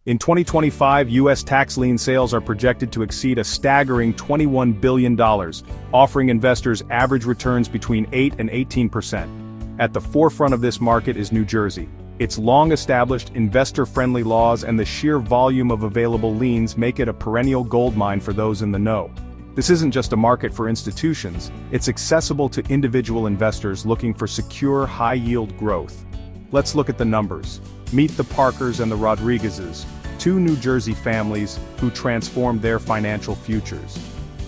In 2025, U.S. tax lien sales are projected to exceed a staggering $21 billion, offering investors average returns between 8 and 18%. At the forefront of this market is New Jersey. Its long-established, investor-friendly laws and the sheer volume of available liens make it a perennial goldmine for those in the know. This isn't just a market for institutions, it's accessible to individual investors looking for secure, high-yield growth. Let's look at the numbers. Meet the Parkers and the Rodriguezes, two New Jersey families who transformed their financial futures.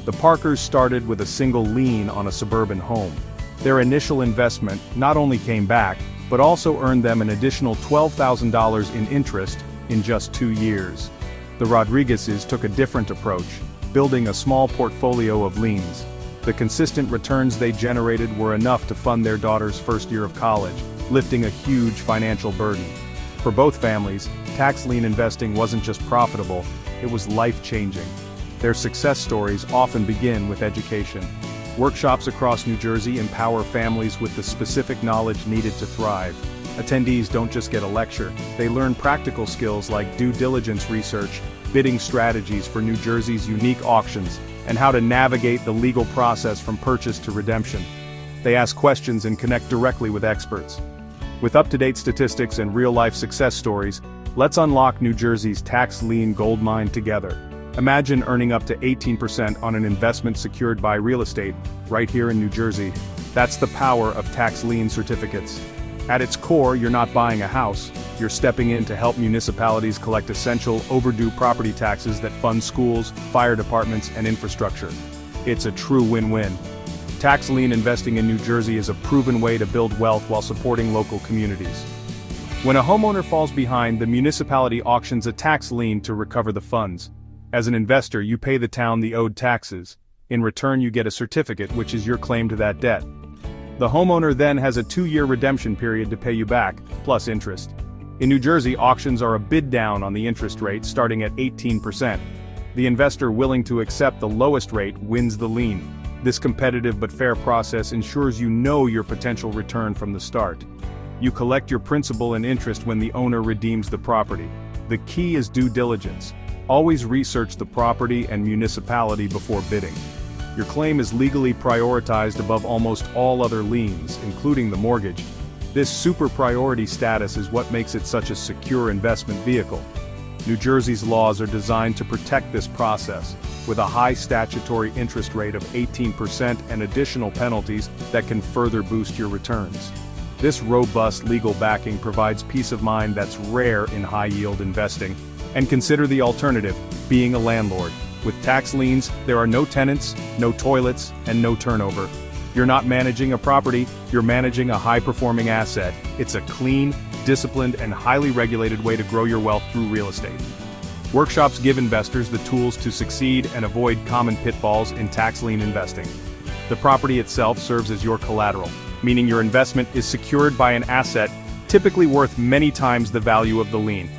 The Parkers started with a single lien on a suburban home. Their initial investment not only came back, but also earned them an additional $12,000 in interest in just 2 years. The Rodriguezes took a different approach, building a small portfolio of liens. The consistent returns they generated were enough to fund their daughter's first year of college, lifting a huge financial burden. For both families, tax lien investing wasn't just profitable, it was life-changing. Their success stories often begin with education. Workshops across New Jersey empower families with the specific knowledge needed to thrive. Attendees don't just get a lecture, they learn practical skills like due diligence research, bidding strategies for New Jersey's unique auctions, and how to navigate the legal process from purchase to redemption. They ask questions and connect directly with experts. With up-to-date statistics and real-life success stories, let's unlock New Jersey's tax lien goldmine together. Imagine earning up to 18% on an investment secured by real estate, right here in New Jersey. That's the power of tax lien certificates. At its core, you're not buying a house, you're stepping in to help municipalities collect essential, overdue property taxes that fund schools, fire departments, and infrastructure. It's a true win-win. Tax lien investing in New Jersey is a proven way to build wealth while supporting local communities. When a homeowner falls behind, the municipality auctions a tax lien to recover the funds. As an investor, you pay the town the owed taxes. In return, you get a certificate, which is your claim to that debt. The homeowner then has a 2-year redemption period to pay you back, plus interest. In New Jersey, auctions are a bid down on the interest rate, starting at 18%. The investor willing to accept the lowest rate wins the lien. This competitive but fair process ensures you know your potential return from the start. You collect your principal and interest when the owner redeems the property. The key is due diligence. Always research the property and municipality before bidding. Your claim is legally prioritized above almost all other liens, including the mortgage. This super priority status is what makes it such a secure investment vehicle. New Jersey's laws are designed to protect this process, with a high statutory interest rate of 18% and additional penalties that can further boost your returns. This robust legal backing provides peace of mind that's rare in high-yield investing. And consider the alternative, being a landlord. With tax liens, there are no tenants, no toilets, and no turnover. You're not managing a property, you're managing a high-performing asset. It's a clean, disciplined, and highly regulated way to grow your wealth through real estate. Workshops give investors the tools to succeed and avoid common pitfalls in tax lien investing. The property itself serves as your collateral, meaning your investment is secured by an asset typically worth many times the value of the lien.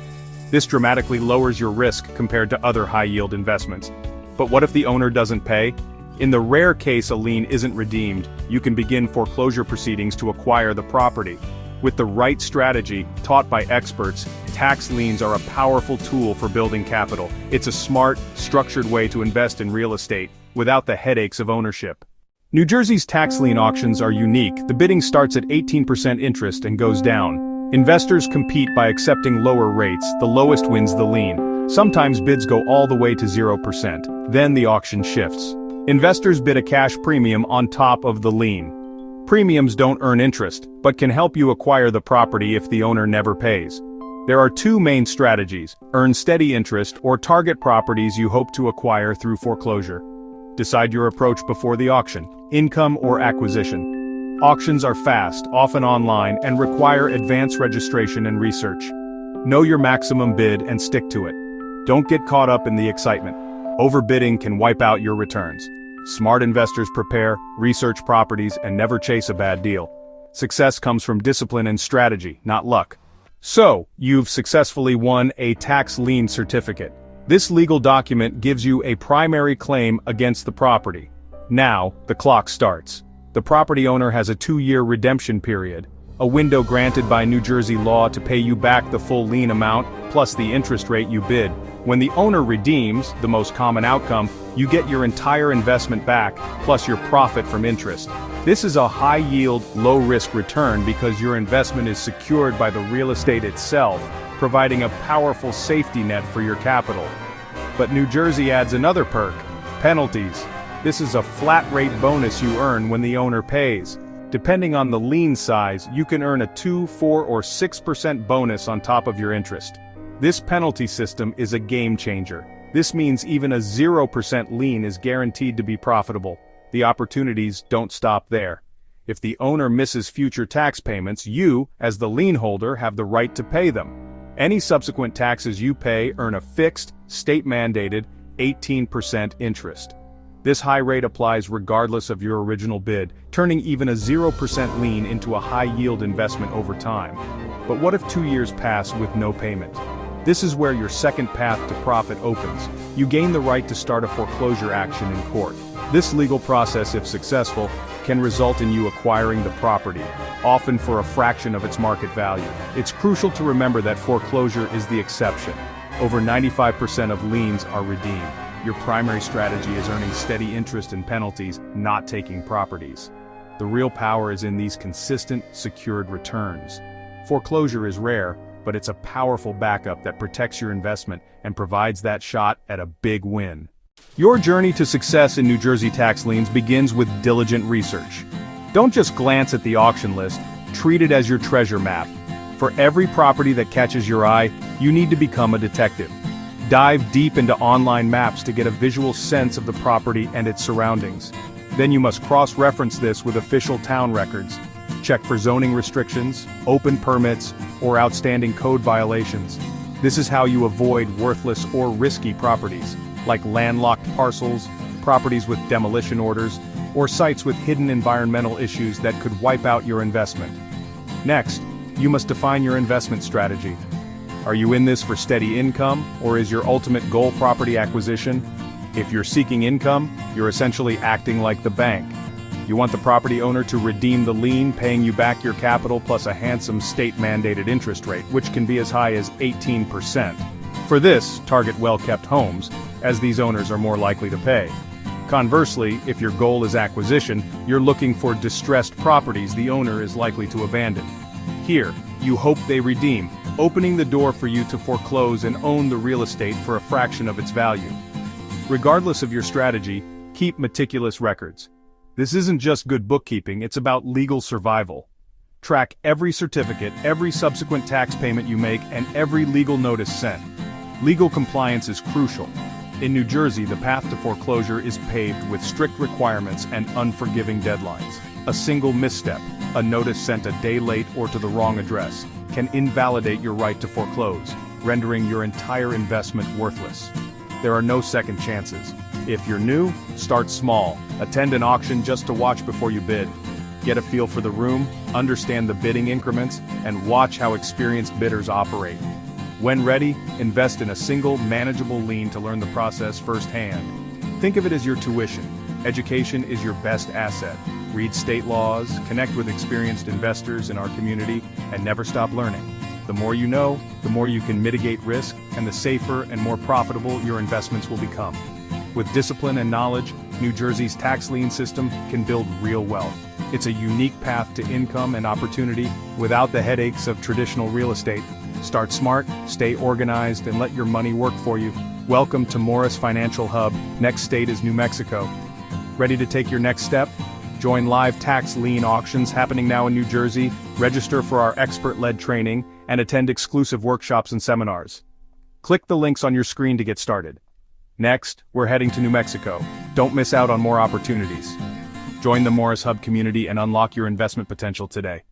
This dramatically lowers your risk compared to other high-yield investments. But what if the owner doesn't pay? In the rare case a lien isn't redeemed, you can begin foreclosure proceedings to acquire the property. With the right strategy, taught by experts, tax liens are a powerful tool for building capital. It's a smart, structured way to invest in real estate, without the headaches of ownership. New Jersey's tax lien auctions are unique. The bidding starts at 18% interest and goes down. Investors compete by accepting lower rates, the lowest wins the lien. Sometimes bids go all the way to 0%. Then the auction shifts. Investors bid a cash premium on top of the lien. Premiums don't earn interest, but can help you acquire the property if the owner never pays. There are two main strategies: earn steady interest or target properties you hope to acquire through foreclosure. Decide your approach before the auction: income or acquisition. Auctions are fast, often online, and require advanced registration and research. Know your maximum bid and stick to it. Don't get caught up in the excitement. Overbidding can wipe out your returns. Smart investors prepare, research properties, and never chase a bad deal. Success comes from discipline and strategy, not luck. So, you've successfully won a tax lien certificate. This legal document gives you a primary claim against the property. Now, the clock starts. The property owner has a 2-year redemption period. A window granted by New Jersey law to pay you back the full lien amount, plus the interest rate you bid. When the owner redeems, the most common outcome, you get your entire investment back, plus your profit from interest. This is a high-yield, low-risk return because your investment is secured by the real estate itself, providing a powerful safety net for your capital. But New Jersey adds another perk: penalties. This is a flat-rate bonus you earn when the owner pays. Depending on the lien size, you can earn a 2, 4, or 6% bonus on top of your interest. This penalty system is a game changer. This means even a 0% lien is guaranteed to be profitable. The opportunities don't stop there. If the owner misses future tax payments, you, as the lien holder, have the right to pay them. Any subsequent taxes you pay earn a fixed, state-mandated 18% interest. This high rate applies regardless of your original bid, turning even a 0% lien into a high-yield investment over time. But what if 2 years pass with no payment? This is where your second path to profit opens. You gain the right to start a foreclosure action in court. This legal process, if successful, can result in you acquiring the property, often for a fraction of its market value. It's crucial to remember that foreclosure is the exception. Over 95% of liens are redeemed. Your primary strategy is earning steady interest and penalties, not taking properties. The real power is in these consistent, secured returns. Foreclosure is rare, but it's a powerful backup that protects your investment and provides that shot at a big win. Your journey to success in New Jersey tax liens begins with diligent research. Don't just glance at the auction list, treat it as your treasure map. For every property that catches your eye, you need to become a detective. Dive deep into online maps to get a visual sense of the property and its surroundings. Then you must cross-reference this with official town records. Check for zoning restrictions, open permits, or outstanding code violations. This is how you avoid worthless or risky properties, like landlocked parcels, properties with demolition orders, or sites with hidden environmental issues that could wipe out your investment. Next, you must define your investment strategy. Are you in this for steady income, or is your ultimate goal property acquisition? If you're seeking income, you're essentially acting like the bank. You want the property owner to redeem the lien, paying you back your capital plus a handsome state-mandated interest rate, which can be as high as 18%. For this, target well-kept homes, as these owners are more likely to pay. Conversely, if your goal is acquisition, you're looking for distressed properties the owner is likely to abandon. Here, you hope they redeem, opening the door for you to foreclose and own the real estate for a fraction of its value. Regardless of your strategy, keep meticulous records. This isn't just good bookkeeping, it's about legal survival. Track every certificate, every subsequent tax payment you make, and every legal notice sent. Legal compliance is crucial. In New Jersey, the path to foreclosure is paved with strict requirements and unforgiving deadlines. A single misstep, a notice sent a day late or to the wrong address, can invalidate your right to foreclose, rendering your entire investment worthless. There are no second chances. If you're new, start small. Attend an auction just to watch before you bid. Get a feel for the room, understand the bidding increments, and watch how experienced bidders operate. When ready, invest in a single, manageable lien to learn the process firsthand. Think of it as your tuition. Education is your best asset. Read state laws, connect with experienced investors in our community, and never stop learning. The more you know, the more you can mitigate risk, and the safer and more profitable your investments will become. With discipline and knowledge, New Jersey's tax lien system can build real wealth. It's a unique path to income and opportunity without the headaches of traditional real estate. Start smart, stay organized, and let your money work for you. Welcome to Morris Financial Hub. Next state is New Mexico. Ready to take your next step? Join live tax lien auctions happening now in New Jersey, register for our expert-led training, and attend exclusive workshops and seminars. Click the links on your screen to get started. Next, we're heading to New Mexico. Don't miss out on more opportunities. Join the Morris Hub community and unlock your investment potential today.